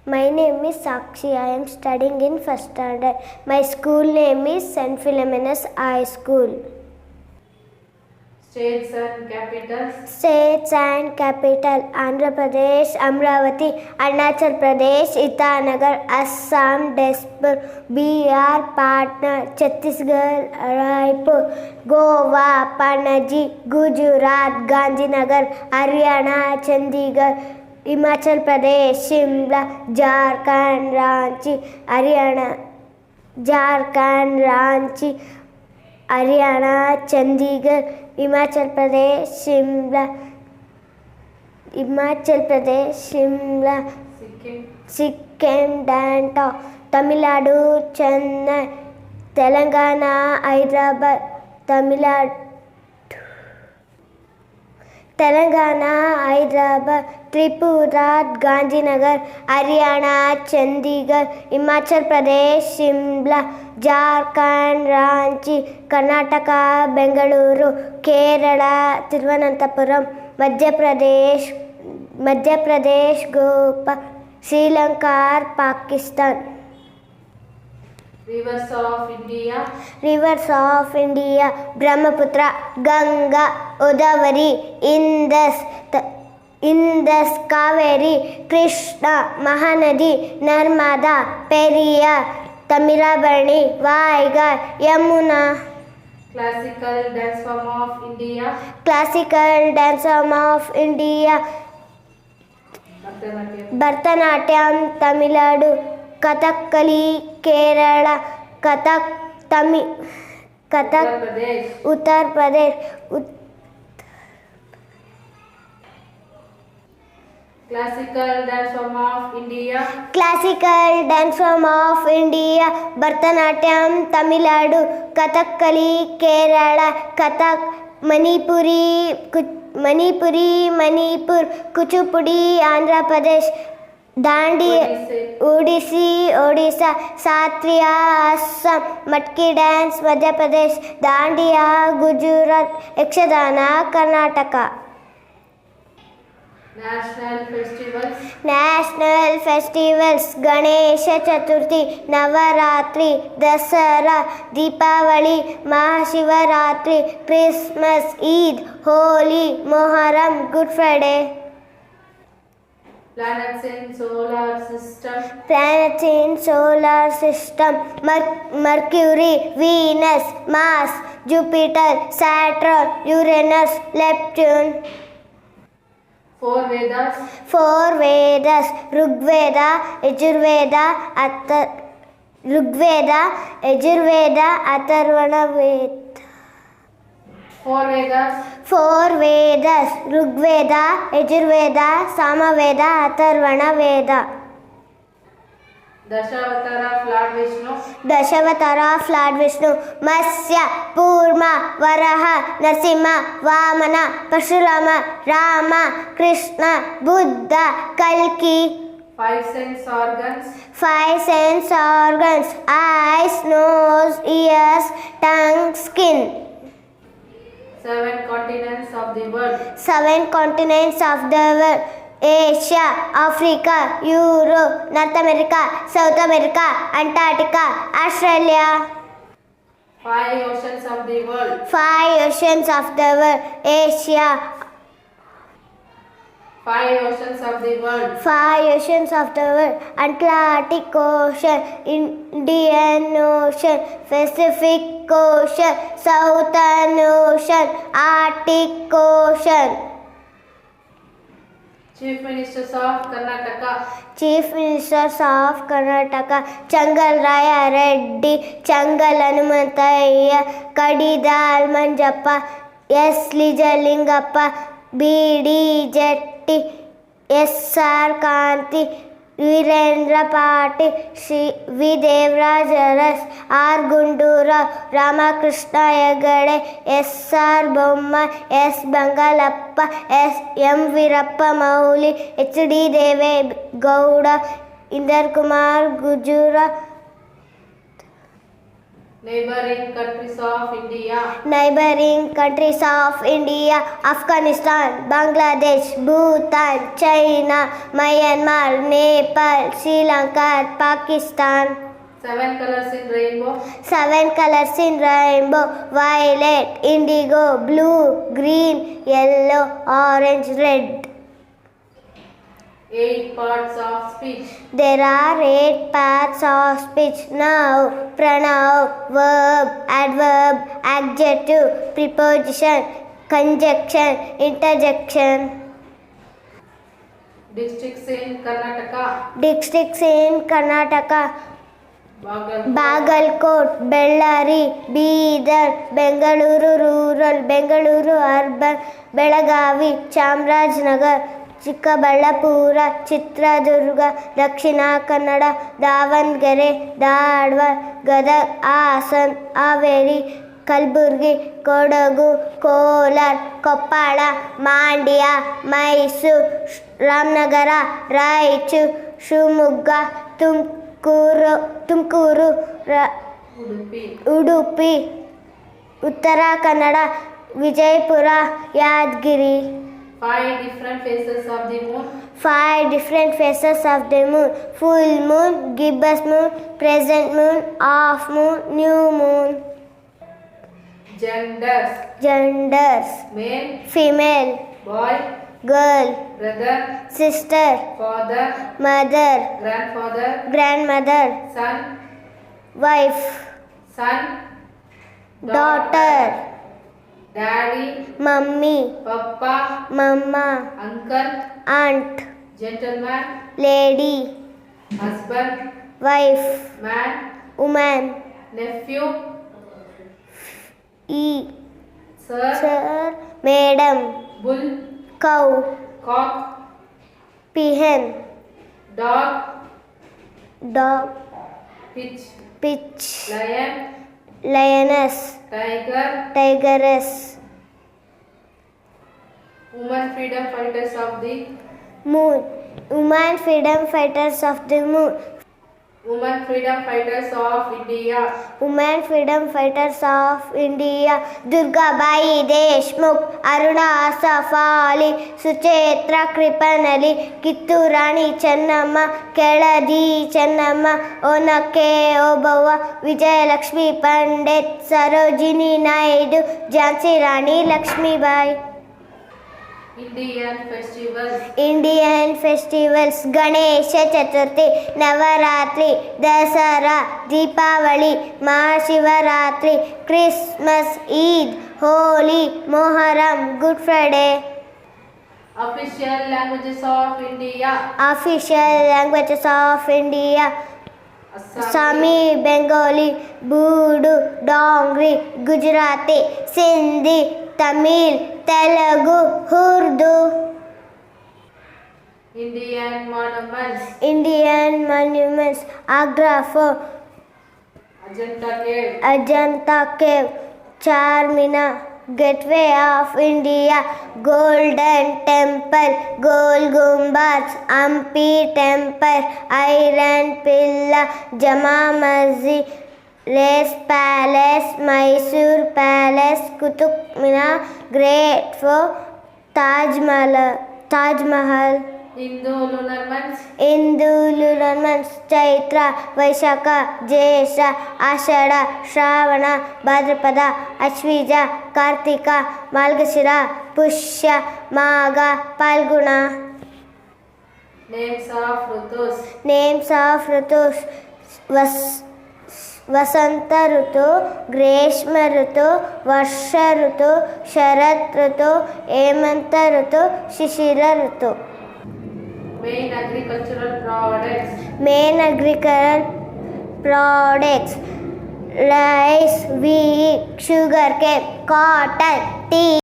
My name is Sakshi. I am studying in first standard. My school name is St. Philomena's High School. States and capitals. States and capital: Andhra Pradesh, Amravati; Arunachal Pradesh, Itanagar; Assam, Dispur; Bihar, Patna; Chhattisgarh, Raipur; Goa, Panaji; Gujarat, Gandhinagar; Haryana, Chandigarh; Himachal Pradesh, Shimla; Jharkhand, Ranchi; Haryana, Chandigarh; Himachal Pradesh, Shimla; Sikkim, Danta; Tamil Nadu, Chennai; Telangana, Hyderabad; Tripura, Gandhinagar; Haryana, Chandigarh; Himachal Pradesh, Shimla; Jharkhand, Ranchi; Karnataka, Bengaluru; Kerala, Thiruvananthapuram; Madhya Pradesh, Goa; Sri Lanka, Pakistan. Rivers of India. Brahmaputra, Ganga, Godavari; Indus, Kaveri; Krishna, Mahanadi; Narmada, Periyar; Tamilabani, Vaigai; Yamuna. Classical dance form of India. Bharatanatyam, Tamil Nadu; Kathakali, Kerala; Kathak, Uttar Pradesh. Classical dance form of India. Bharatanatyam, Tamil Nadu; Kathakali, Kerala; Kathak, Manipur; Kuchipudi, Andhra Pradesh; Dandi, Odisha; Satriya, Assam; Matki dance, Madhya Pradesh; Dandiya, Gujarat; Yakshagana, Karnataka. National festivals: Ganesha Chaturthi; Navaratri; Dasara; Deepavali; Mahashivaratri; Christmas; Eid; Holi; Moharram; Good Friday. Planets in solar system. Mercury; Venus; Mars; Jupiter; Saturn; Uranus; Neptune. Four Vedas: Rigveda; Yajurveda; Atharvana Veda. Four Vedas: Rigveda; Yajurveda; Samaveda; Atharvana Veda. Dashavatara of Lord Vishnu: Matsya, Purma, Varaha, Narasimha, Vamana, Parshurama, Rama, Krishna, Buddha, Kalki. Five sense organs: eyes, nose, ears, tongue, skin. Seven continents of the world: Asia, Africa, Europe, North America, South America, Antarctica, Australia. Five oceans of the world: Asia. Five oceans of the world: Atlantic Ocean, Indian Ocean, Pacific Ocean, Southern Ocean, Arctic Ocean. Chief Ministers of Karnataka: Changal Raya Reddy, Changal Hanumanthayya, Kadidal Manjappa, S. Lijalingappa, B.D. Jetti, S.R. Kanti, Virendra Patil, V. Devraj Aras, R. Gundura, Ramakrishna Hegade, S.R. Bomma, S. Bangalappa, M. Virappa Mouli, H.D. Deve Gowda, Indar Kumar Gujura. Neighboring countries of India. Neighboring countries of India: Afghanistan, Bangladesh, Bhutan, China, Myanmar, Nepal, Sri Lanka, Pakistan. 7 colors in rainbow. 7 colors in rainbow: violet, indigo, blue, green, yellow, orange, red. 8 parts of speech. There are 8 parts of speech: noun, pronoun, verb, adverb, adjective, preposition, conjunction, interjection. Districts in Karnataka. Districts in Karnataka: Bagalkot. Bagalkot, Bellary, Bidar, Bengaluru rural, Bengaluru urban, Belagavi, Chamarajanagar, Chikkaballapur, Chitradurga, Dakshina Kannada, Davanagere, Dharwad, Gadag, Hassan, Haveri, Kalaburagi, Kodagu, Kolar, Koppal, Mandya, Mysuru, Ramanagara, Raichur, Shivamogga, Tumakuru, Udupi, Uttara Kannada, Vijayapura, Yadgir. 5 different phases of the moon. 5 different phases of the moon: full moon, gibbous moon, crescent moon, half moon, new moon. Genders: Male, female, boy, girl, brother, sister, father, mother, grandfather, grandmother, son, wife, daughter, daddy, mummy, papa, mama, uncle, aunt, gentleman, lady, husband, wife, man, woman, nephew, sir, madam, bull, cow, cock, peahen, dog, pitch, lion, lioness, tigress. Women freedom fighters of the Moon, women freedom fighters of the moon. Women freedom fighters of India. Women freedom fighters of India: Durgabai Deshmukh, Aruna Safali, Suchetra Kripanali, Kitturani Chennamma, Keladi Chennamma, Onake Obava, Vijayalakshmi Pandit, Sarojini Naidu, Jhansi Rani Lakshmibai. Indian festivals: Ganesha Chaturthi, Navaratri, Dasara, Deepavali, Mahashivaratri, Christmas, Eid, Holi, Moharram, Good Friday. Official languages of India. Official languages of India: Assami, Bengali, Bodo, Dongri, Gujarati, Sindhi, Tamil, Telugu, Urdu. Indian monuments: Agra Fort, Ajanta Cave, Charminar, Gateway of India, Golden Temple, Gol Gumbaz, Hampi Temple, Iron Pillar, Jama Masjid, Lace Palace, Mysore Palace, Qutub Minar, Great Fort, Taj Mahal. Hindu lunar months: Chaitra, Vaishakha, Jesha, Ashada, Shravana, Bhadrapada, Ashvija, Kartika, Margashira, Pushya, Magha, Palguna. Names of Rutus: Vasanta Rutu, Greshma Rutu, Varsha Rutu, Sharat Rutu, Hemanta Rutu, Shishira Rutu. Main agricultural products: rice, wheat, sugarcane, cotton, tea.